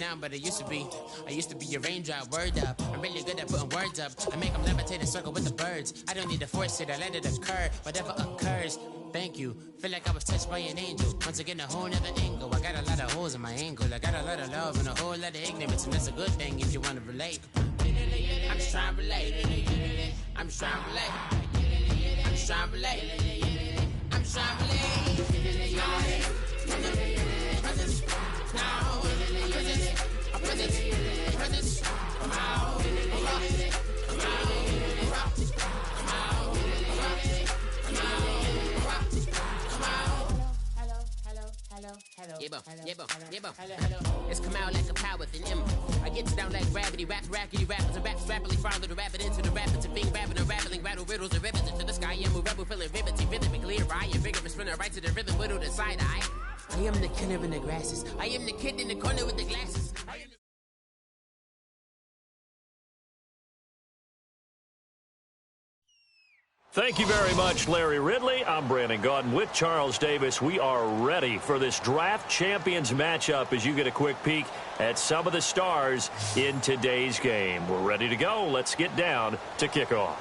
Now, but I used to be a raindrop, word up. I'm really good at putting words up. I make them levitate and circle with the birds. I don't need to force it, I let it occur. Whatever occurs, thank you. Feel like I was touched by an angel. Once again, a whole nother angle. I got a lot of holes in my ankle. I got a lot of love and a whole lot of ignorance. And that's a good thing if you want to relate. I'm just trying to relate. I'm just trying to relate. I'm just trying to relate. I'm just trying to relate. Presence, now. Presence, come out, come out, come out, come out. Hello. It's come out like a power within him. I get down like gravity, rackety rappers and raps rapidly follow the rabbit into the rapids and being rapping and rattling, rattle riddles and rivets into the sky. I'm a rebel, feeling rhythmically right and vigorous, spinning right to the rhythm, widow to side eye. I am the killer in the grasses. I am the kid in the corner with the glasses. Thank you very much, Larry Ridley. I'm Brandon Gaudin with Charles Davis. We are ready for this draft champions matchup as you get a quick peek at some of the stars in today's game. We're ready to go. Let's get down to kickoff.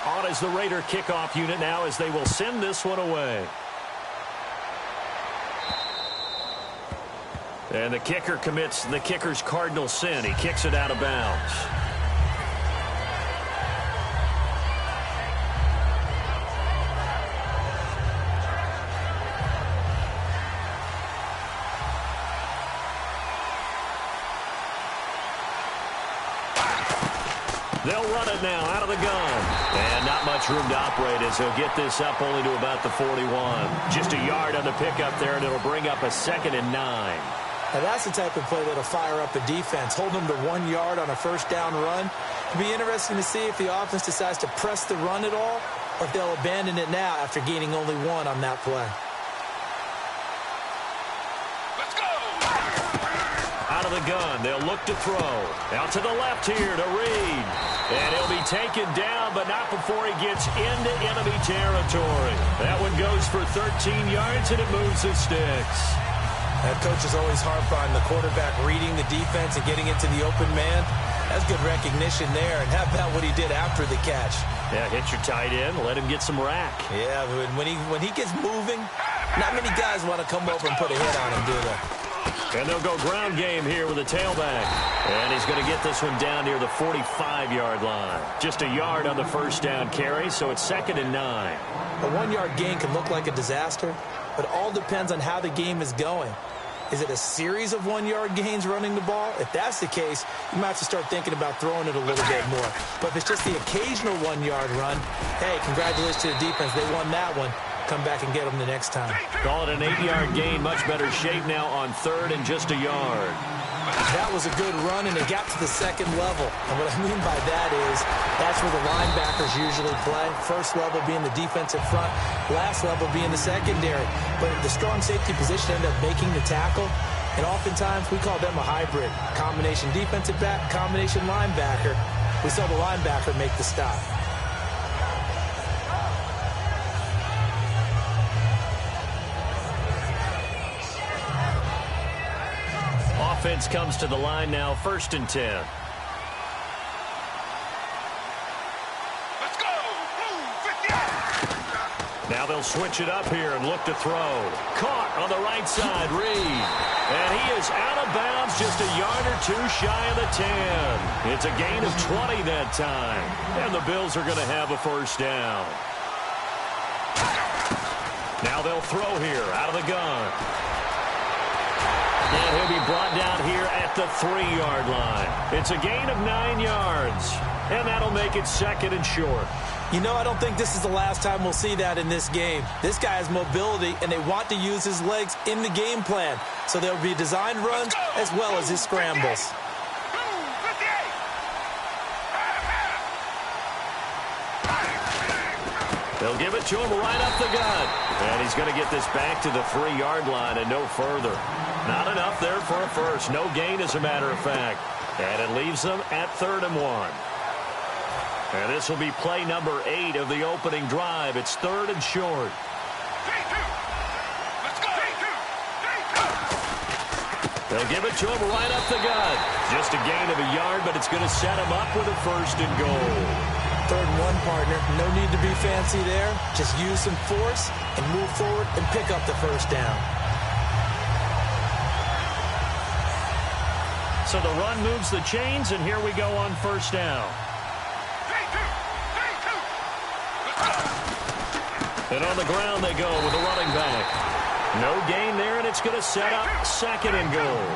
On is the Raider kickoff unit now as they will send this one away. And the kicker commits the kicker's cardinal sin. He kicks it out of bounds. They'll run it now out of the gun. And not much room to operate as he'll get this up only to about the 41. Just a yard on the pickup there, and it'll bring up a 2nd and 9. Now that's the type of play that'll fire up a defense. Hold them to 1 yard on a first down run. It'll be interesting to see if the offense decides to press the run at all or if they'll abandon it now after gaining only 1 on that play. Out of the gun, they'll look to throw. Out to the left here to Reed. And he'll be taken down, but not before he gets into enemy territory. That one goes for 13 yards, and it moves the sticks. That coach is always harp on the quarterback reading the defense and getting into the open man. That's good recognition there. And how about what he did after the catch? Yeah, hit your tight end, let him get some rack. Yeah, but when he gets moving, not many guys want to come over and put a hit on him, do they? And they'll go ground game here with a tailback. And he's going to get this one down near the 45-yard line. Just a yard on the first down carry, so it's 2nd and 9. A 1-yard gain can look like a disaster, but all depends on how the game is going. Is it a series of 1-yard gains running the ball? If that's the case, you might have to start thinking about throwing it a little bit more. But if it's just the occasional 1-yard run, hey, congratulations to the defense. They won that one. Come back and get them the next time. Call it an 8-yard gain. Much better shape now on 3rd and just a yard. That was a good run, and it got to the 2nd level. And what I mean by that is that's where the linebackers usually play. First level being the defensive front, last level being the secondary. But the strong safety position ended up making the tackle, and oftentimes we call them a hybrid. Combination defensive back, combination linebacker. We saw the linebacker make the stop. Offense comes to the line now, 1st and 10. Let's go! Now they'll switch it up here and look to throw. Caught on the right side, Reed. And he is out of bounds, just a yard or 2 shy of the 10. It's a gain of 20 that time. And the Bills are going to have a first down. Now they'll throw here out of the gun. And he'll be brought down here at the 3-yard line. It's a gain of 9 yards. And that'll make it 2nd and short. You know, I don't think this is the last time we'll see that in this game. This guy has mobility, and they want to use his legs in the game plan. So there'll be designed runs as well as his scrambles. They'll give it to him right up the gut. And he's going to get this back to the 3-yard line and no further. Not enough there for a first. No gain, as a matter of fact. And it leaves them at 3rd and 1. And this will be play number 8 of the opening drive. It's 3rd and short. They'll give it to him right up the gut. Just a gain of a yard, but it's going to set him up with a 1st and goal. 3rd and 1, partner. No need to be fancy there. Just use some force and move forward and pick up the 1st down. So the run moves the chains, and here we go on 1st down. And on the ground they go with a running back. No gain there, and it's going to set up 2nd and goal.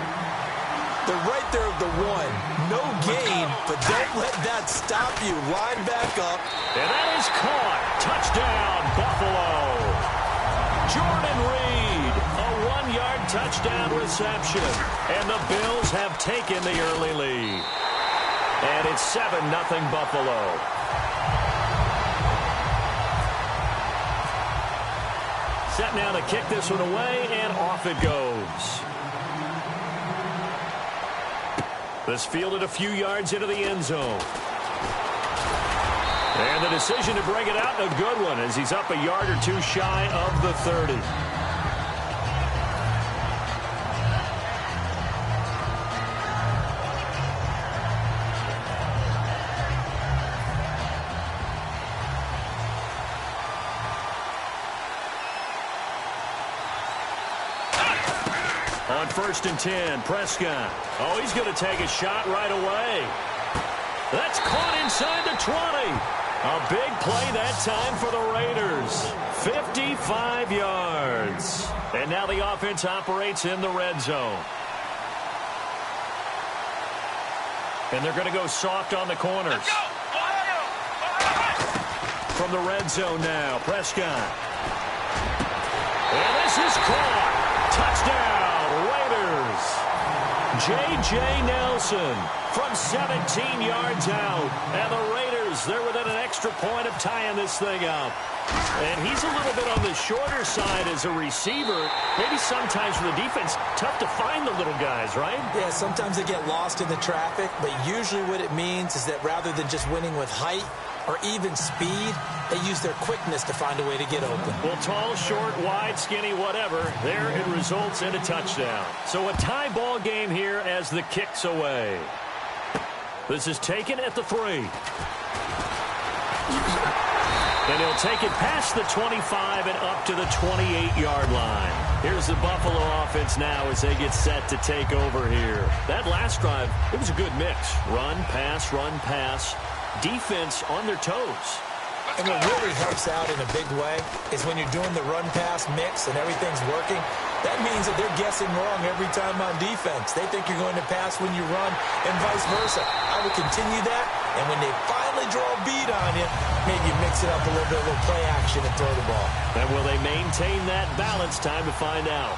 They're right there at the 1. No gain, but don't let that stop you. Line back up. And that is caught. Touchdown, Buffalo. Jordan Reed, a 1-yard touchdown reception. And the Bills have taken the early lead. And it's 7-0 Buffalo. Set now to kick this one away, and off it goes. This fielded a few yards into the end zone. And the decision to bring it out, a good one, as he's up a yard or 2 shy of the 30. On 1st and 10, Prescott. Oh, he's going to take a shot right away. That's caught inside the 20. A big play that time for the Raiders. 55 yards. And now the offense operates in the red zone. And they're going to go soft on the corners. From the red zone now, Prescott. And this is caught. Touchdown. Raiders. J.J. Nelson from 17 yards out. And the Raiders, they're within an extra point of tying this thing up. And he's a little bit on the shorter side as a receiver. Maybe sometimes for the defense, tough to find the little guys, right? Yeah, sometimes they get lost in the traffic, but usually what it means is that rather than just winning with height or even speed, they use their quickness to find a way to get open. Well, tall, short, wide, skinny, whatever, there it results in a touchdown. So a tie ball game here as the kick's away. This is taken at the 3. And he'll take it past the 25 and up to the 28-yard line. Here's the Buffalo offense now as they get set to take over here. That last drive, it was a good mix. Run, pass, defense on their toes. And what really helps out in a big way is when you're doing the run-pass mix and everything's working, that means that they're guessing wrong every time on defense. They think you're going to pass when you run and vice versa. I would continue that, and when they finally draw a beat on you, maybe mix it up a little bit, a little play action and throw the ball. And will they maintain that balance? Time to find out.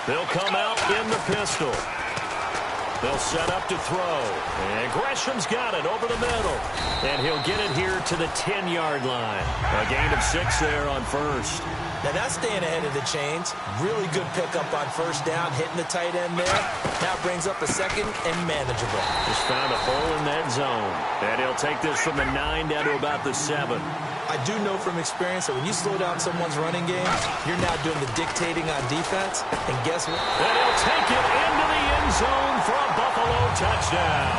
They'll come out in the pistol. They'll set up to throw. And Gresham's got it over the middle. And he'll get it here to the 10-yard line. A gain of 6 there on 1st. Now that's staying ahead of the chains. Really good pickup on 1st down, hitting the tight end there. Now brings up a 2nd and manageable. Just found a hole in that zone. And he'll take this from the 9 down to about the 7. I do know from experience that when you slow down someone's running game, you're now doing the dictating on defense. And guess what? And he'll take it into the end zone for a Buffalo touchdown.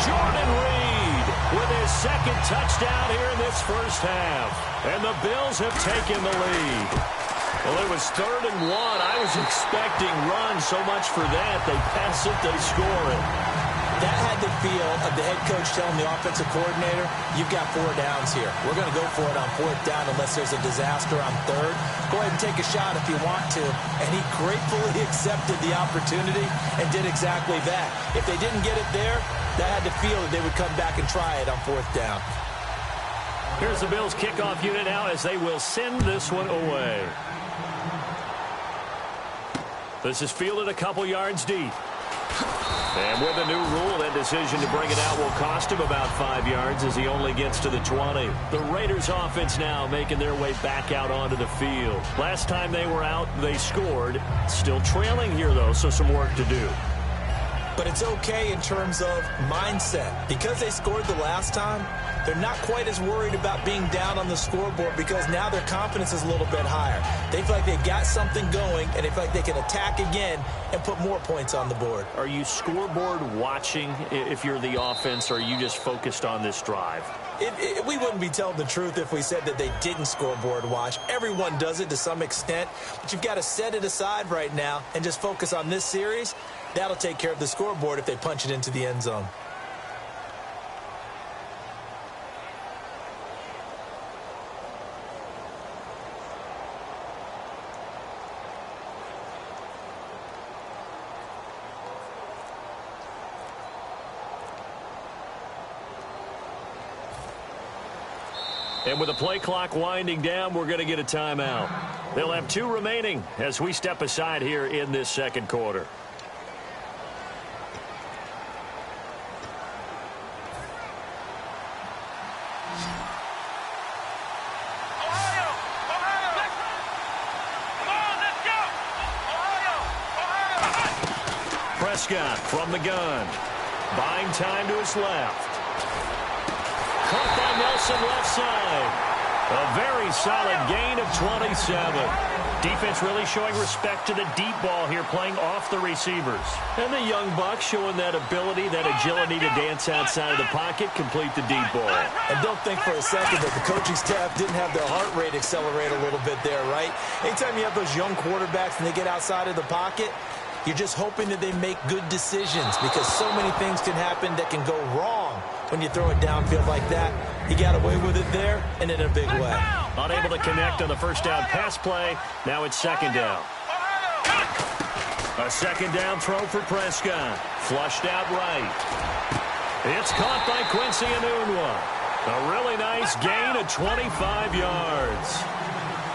Jordan Reed with his 2nd touchdown here in this first half. And the Bills have taken the lead. Well, it was 3rd and 1. I was expecting run so much for that. They pass it, they score it. That had the feel of the head coach telling the offensive coordinator, you've got 4 downs here. We're going to go for it on 4th down unless there's a disaster on 3rd. Go ahead and take a shot if you want to. And he gratefully accepted the opportunity and did exactly that. If they didn't get it there, that had the feel that they would come back and try it on 4th down. Here's the Bills kickoff unit now as they will send this one away. This is fielded a couple yards deep. And with a new rule that decision to bring it out will cost him about 5 yards as he only gets to the 20. The Raiders offense now making their way back out onto the field. Last time they were out, they scored. Still trailing here, though, so some work to do. But it's okay in terms of mindset. Because they scored the last time, they're not quite as worried about being down on the scoreboard because now their confidence is a little bit higher. They feel like they've got something going, and they feel like they can attack again and put more points on the board. Are you scoreboard watching if you're the offense, or are you just focused on this drive? We wouldn't be telling the truth if we said that they didn't scoreboard watch. Everyone does it to some extent, but you've got to set it aside right now and just focus on this series. That'll take care of the scoreboard if they punch it into the end zone. And with the play clock winding down, we're going to get a timeout. They'll have 2 remaining as we step aside here in this second quarter. Prescott from the gun. Buying time to his left. Caught by Nelson left side. A very solid gain of 27. Defense really showing respect to the deep ball here, playing off the receivers. And the young buck showing that ability, that agility to dance outside of the pocket, complete the deep ball. And don't think for a second that the coaching staff didn't have their heart rate accelerate a little bit there, right? Anytime you have those young quarterbacks and they get outside of the pocket, you're just hoping that they make good decisions because so many things can happen that can go wrong when you throw it downfield like that. He got away with it there and in a big way. Unable to connect on the first down pass play. Now it's second down. A second down throw for Prescott. Flushed out right. It's caught by Quincy Enunwa. A really nice gain of 25 yards.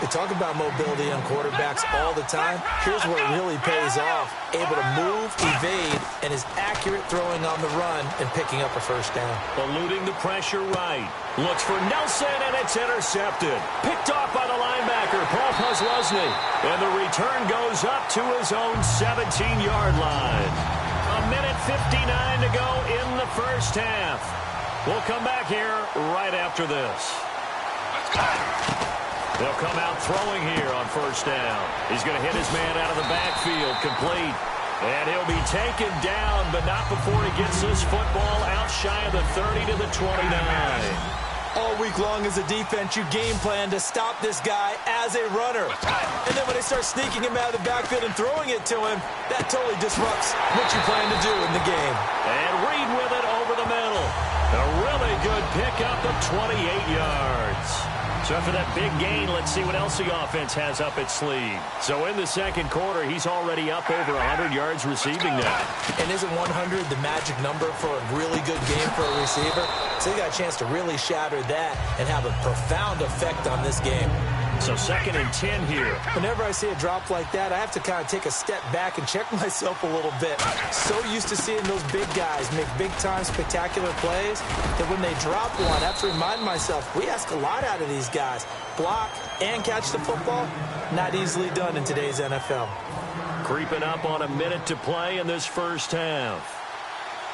They talk about mobility on quarterbacks all the time. Here's where it really pays off. Able to move, evade, and is accurate throwing on the run and picking up a first down. Eluding the pressure right. Looks for Nelson, and it's intercepted. Picked off by the linebacker, Paul Posluszny. And the return goes up to his own 17-yard line. A minute 59 to go in the first half. We'll come back here right after this. Let's go! They'll come out throwing here on first down. He's going to hit his man out of the backfield, complete. And he'll be taken down, but not before he gets this football out shy of the 30 to the 29. All week long as a defense, you game plan to stop this guy as a runner. And then when they start sneaking him out of the backfield and throwing it to him, that totally disrupts what you plan to do in the game. And Reed with it over the middle. A really good pickup of 28 yards. So after that big gain, let's see what else the offense has up its sleeve. So in the second quarter, he's already up over 100 yards receiving now. And isn't 100 the magic number for a really good game for a receiver? So they got a chance to really shatter that and have a profound effect on this game. So second and 10 here. Whenever I see a drop like that, I have to kind of take a step back and check myself a little bit. So used to seeing those big guys make big-time spectacular plays that when they drop one, I have to remind myself, we ask a lot out of these guys. Block and catch the football, not easily done in today's NFL. Creeping up on a minute to play in this first half.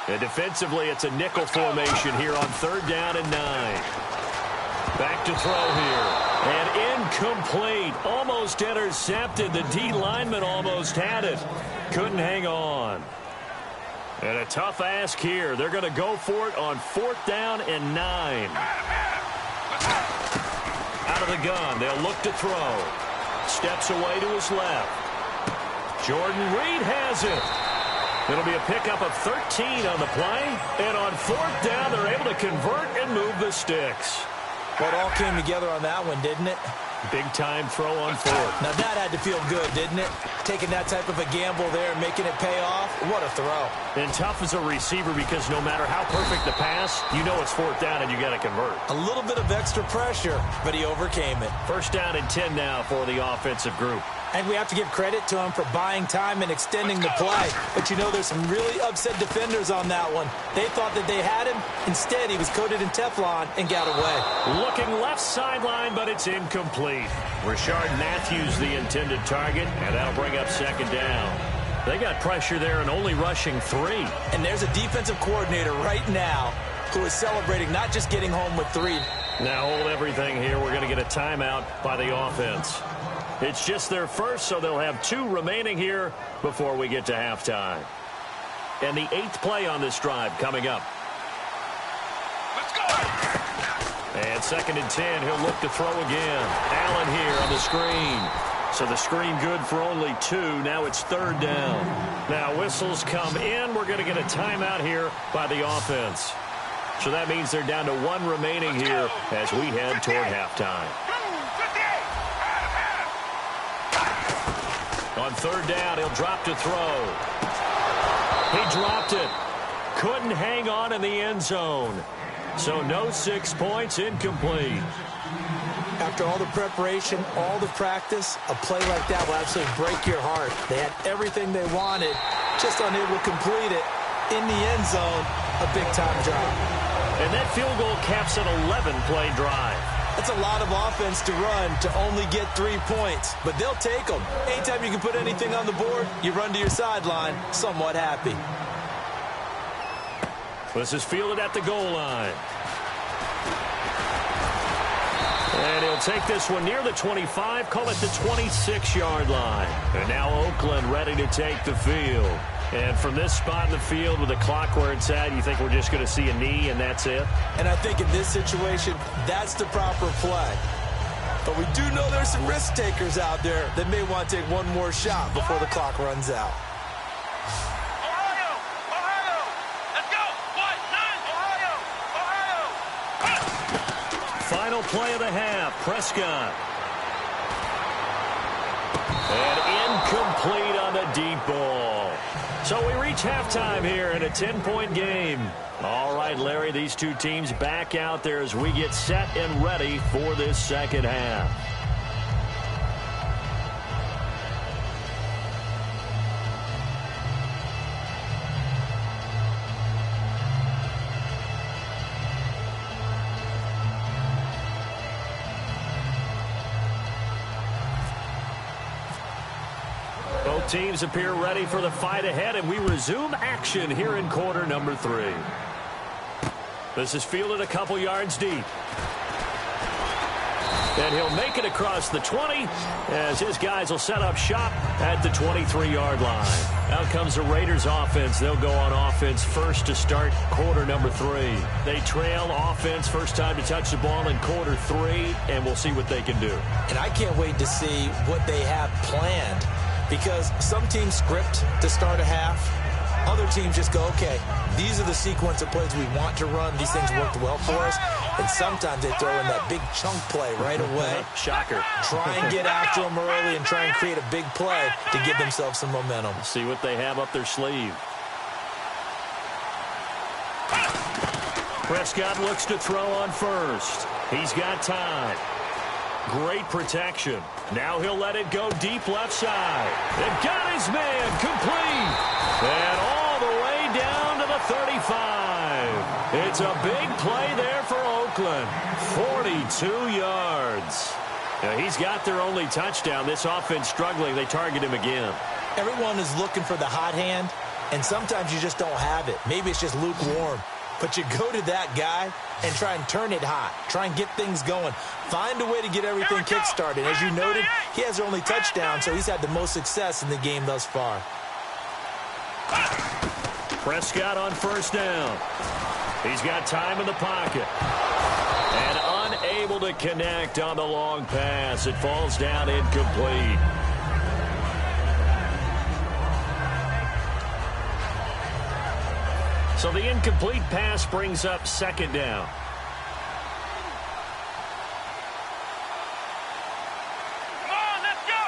And defensively, it's a nickel formation here on third down and 9. Back to throw here. And incomplete. Almost intercepted. The D lineman almost had it. Couldn't hang on. And a tough ask here. They're going to go for it on fourth down and 9. Out of the gun. They'll look to throw. Steps away to his left. Jordan Reed has it. It'll be a pickup of 13 on the play. And on fourth down, they're able to convert and move the sticks. Well, it all came together on that one, didn't it? Big-time throw on fourth. Now, that had to feel good, didn't it? Taking that type of a gamble there and making it pay off. What a throw. And tough as a receiver because no matter how perfect the pass, you know it's fourth down and you got to convert. A little bit of extra pressure, but he overcame it. First down and 10 now for the offensive group. And we have to give credit to him for buying time and extending the play. But you know, there's some really upset defenders on that one. They thought that they had him. Instead, he was coated in Teflon and got away. Looking left sideline, but it's incomplete. Rashard Matthews, the intended target, and that'll bring up second down. They got pressure there and only rushing 3. And there's a defensive coordinator right now who is celebrating not just getting home with 3. Now hold everything here. We're going to get a timeout by the offense. It's just their first, so they'll have 2 remaining here before we get to halftime. And the 8th play on this drive coming up. Let's go! And 2nd and 10, he'll look to throw again. Allen here on the screen. So the screen good for only 2. Now it's 3rd down. Now whistles come in. We're going to get a timeout here by the offense. So that means they're down to 1 remaining here as we head toward halftime. On 3rd down, he'll drop to throw. He dropped it. Couldn't hang on in the end zone. So no 6 points, incomplete. After all the preparation, all the practice, a play like that will absolutely break your heart. They had everything they wanted, just unable to complete it. In the end zone, a big-time drop. And that field goal caps an 11-play drive. That's a lot of offense to run to only get 3 points, but they'll take them. Anytime you can put anything on the board, you run to your sideline somewhat happy. This is fielded at the goal line. And he'll take this one near the 25, call it the 26-yard line. And now Oakland ready to take the field. And from this spot in the field with the clock where it's at, you think we're just going to see a knee and that's it? And I think in this situation, that's the proper play. But we do know there's some risk takers out there that may want to take one more shot before the clock runs out. Ohio! Ohio! Let's go! 1-9! Ohio! Ohio! Final play of the half, Prescott. And incomplete on the deep ball. So we reach halftime here in a 10-point game. All right, Larry, these 2 teams back out there as we get set and ready for this second half. Both teams appear ready for the fight ahead, and we resume action here in quarter number 3. This is fielded a couple yards deep. And he'll make it across the 20 as his guys will set up shop at the 23-yard line. Out comes the Raiders offense. They'll go on offense first to start quarter number 3. They trail offense first time to touch the ball in quarter 3, and we'll see what they can do. And I can't wait to see what they have planned, because some teams script to start a half. Other teams just go, okay, these are the sequence of plays we want to run. These things worked well for us. And sometimes they throw in that big chunk play right away. Shocker. Try and get after them early and try and create a big play to give themselves some momentum. See what they have up their sleeve. Prescott looks to throw on first. He's got time. Great protection. Now he'll let it go deep left side. They've got his man complete. And all the way down to the 35. It's a big play there for Oakland. 42 yards. Now he's got their only touchdown. This offense struggling. They target him again. Everyone is looking for the hot hand, and sometimes you just don't have it. Maybe it's just lukewarm. But you go to that guy and try and turn it hot. Try and get things going. Find a way to get everything kick-started. As you noted, he has their only touchdown, so he's had the most success in the game thus far. Prescott on first down. He's got time in the pocket. And unable to connect on the long pass. It falls down incomplete. So the incomplete pass brings up second down. Come on, let's go!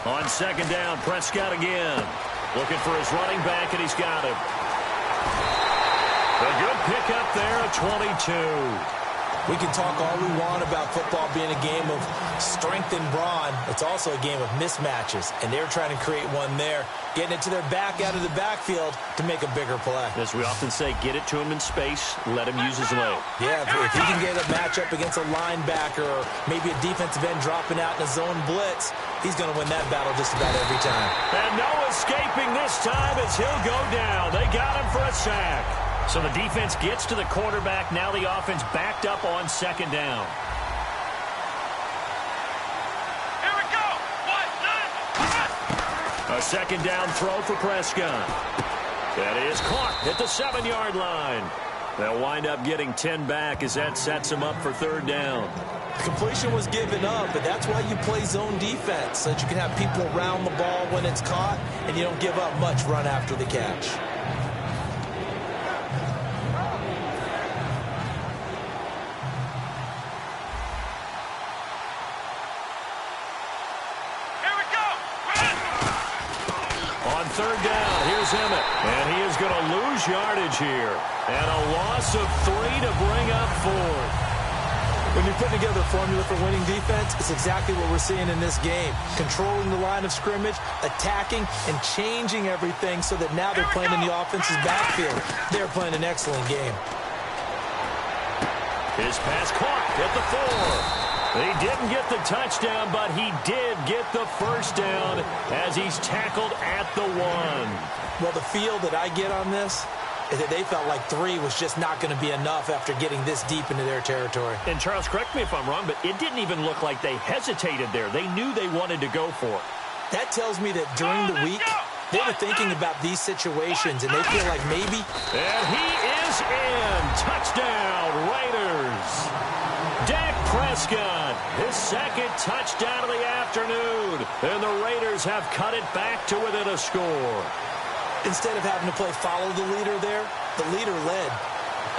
On second down, Prescott again. Looking for his running back, and he's got him. A good pickup there at 22. We can talk all we want about football being a game of strength and brawn. It's also a game of mismatches, and they're trying to create one there, getting it to their back out of the backfield to make a bigger play. As we often say, get it to him in space, let him use his leg. Yeah, if he can get a matchup against a linebacker or maybe a defensive end dropping out in a zone blitz, he's going to win that battle just about every time. And no escaping this time as he'll go down. They got him for a sack. So the defense gets to the quarterback. Now the offense backed up on second down. Here we go. A second down throw for Prescott. That is caught at the 7-yard line. They'll wind up getting 10 back as that sets them up for third down. Completion was given up, but that's why you play zone defense, so that you can have people around the ball when it's caught, and you don't give up much run after the catch. Third down, here's Emmett, and he is going to lose yardage here. And a loss of 3 to bring up fourth. When you're putting together a formula for winning defense, it's exactly what we're seeing in this game. Controlling the line of scrimmage, attacking, and changing everything so that now they're playing in the offense's backfield. They're playing an excellent game. His pass caught at the 4. He didn't get the touchdown, but he did get the first down as he's tackled at the 1. Well, the feel that I get on this is that they felt like 3 was just not going to be enough after getting this deep into their territory. And Charles, correct me if I'm wrong, but it didn't even look like they hesitated there. They knew they wanted to go for it. That tells me that during the week, they were thinking about these situations, and they feel like maybe... And he is in. Touchdown, Raiders. Dak Prescott, his second touchdown of the afternoon. And the Raiders have cut it back to within a score. Instead of having to play follow the leader there, the leader led.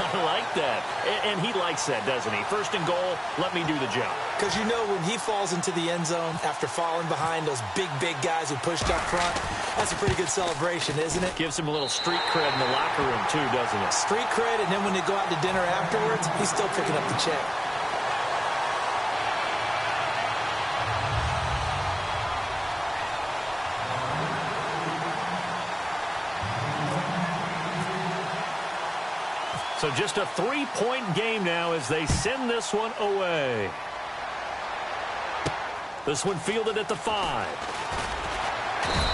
I like that. And he likes that, doesn't he? First and goal, let me do the job. Because you know when he falls into the end zone after falling behind those big guys who pushed up front, that's a pretty good celebration, isn't it? Gives him a little street cred in the locker room, too, doesn't it? Street cred, and then when they go out to dinner afterwards, he's still picking up the check. So just a 3-point game now as they send this one away. This one fielded at the 5.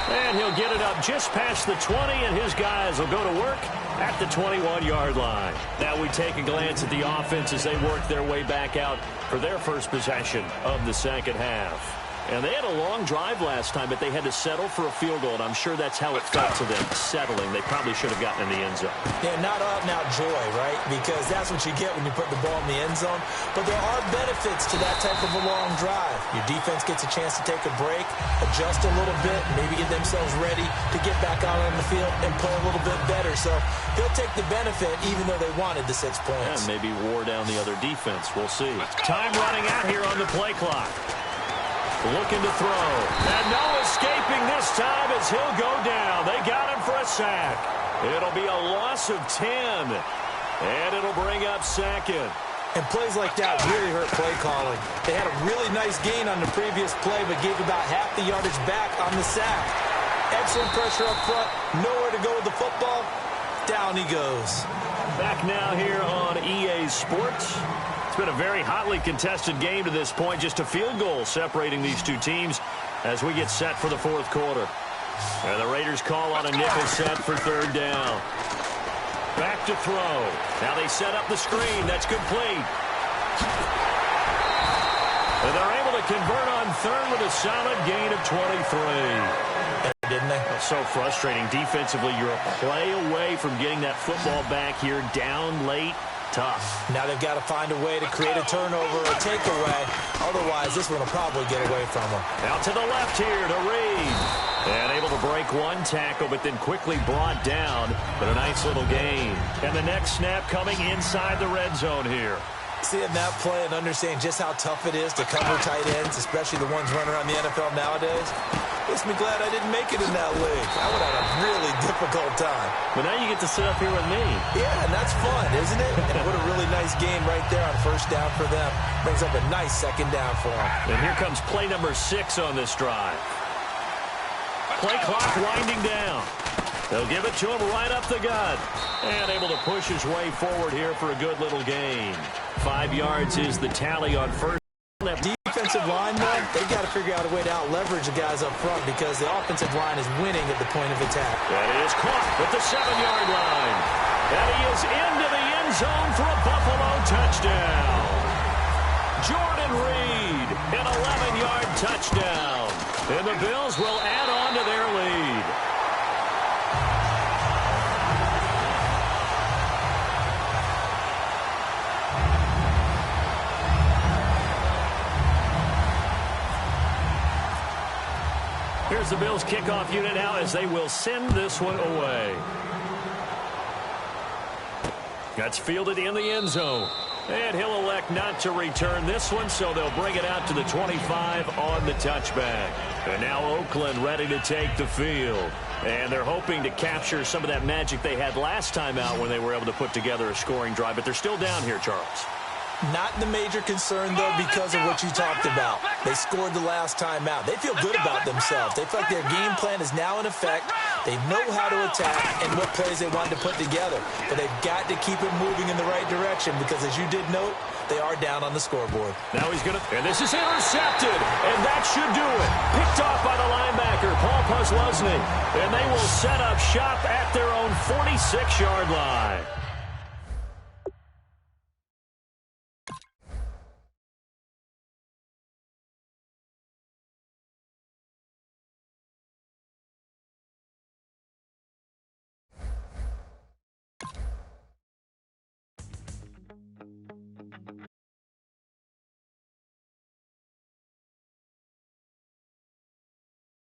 And he'll get it up just past the 20, and his guys will go to work at the 21-yard line. Now we take a glance at the offense as they work their way back out for their first possession of the second half. And they had a long drive last time, but they had to settle for a field goal, and I'm sure that's how it felt to them, settling. They probably should have gotten in the end zone. Yeah, not out-and-out joy, right? Because that's what you get when you put the ball in the end zone. But there are benefits to that type of a long drive. Your defense gets a chance to take a break, adjust a little bit, maybe get themselves ready to get back out on the field and play a little bit better. So they'll take the benefit even though they wanted the 6 points. And maybe wore down the other defense. We'll see. Time running out here on the play clock. Looking to throw. And no escaping this time as he'll go down. They got him for a sack. It'll be a loss of 10. And it'll bring up second. And plays like that really hurt play calling. They had a really nice gain on the previous play, but gave about half the yardage back on the sack. Excellent pressure up front. Nowhere to go with the football. Down he goes. Back now here on EA Sports. It's been a very hotly contested game to this point. Just a field goal separating these two teams as we get set for the fourth quarter. And the Raiders call on a nickel set for third down. Back to throw. Now they set up the screen. That's complete. And they're able to convert on third with a solid gain of 23. Didn't they? So frustrating defensively. You're a play away from getting that football back here, down late. Tough. Now they've got to find a way to create a turnover or a takeaway. Otherwise, this one will probably get away from them. Out to the left here to Reed. And able to break one tackle, but then quickly brought down. But a nice little gain. And the next snap coming inside the red zone here. Seeing that play and understanding just how tough it is to cover tight ends, especially the ones running around the NFL nowadays, Makes me glad I didn't make it in that league. I would have a really difficult time. But now you get to sit up here with me. Yeah, and that's fun, isn't it? And what a really nice game right there on first down for them. Brings up a nice second down for them. And here comes play number 6 on this drive. Play clock winding down. They'll give it to him right up the gut. And able to push his way forward here for a good little gain. 5 yards is the tally on first. Defensive line, though, they've got to figure out a way to out-leverage the guys up front because the offensive line is winning at the point of attack. That is caught at the 7-yard line. And he is into the end zone for a Buffalo touchdown. Jordan Reed, an 11-yard touchdown. And the Bills will add on to their lead. Here's the Bills kickoff unit now as they will send this one away. That's fielded in the end zone. And he'll elect not to return this one, so they'll bring it out to the 25 on the touchback. And now Oakland ready to take the field. And they're hoping to capture some of that magic they had last time out when they were able to put together a scoring drive. But they're still down here, Charles. Not the major concern, though, because of what you talked about. They scored the last time out. They feel good about themselves. They feel like their game plan is now in effect. They know how to attack and what plays they want to put together. But they've got to keep it moving in the right direction because, as you did note, they are down on the scoreboard. Now he's going to, and this is intercepted, and that should do it. Picked off by the linebacker, Paul Posluszny, and they will set up shop at their own 46-yard line.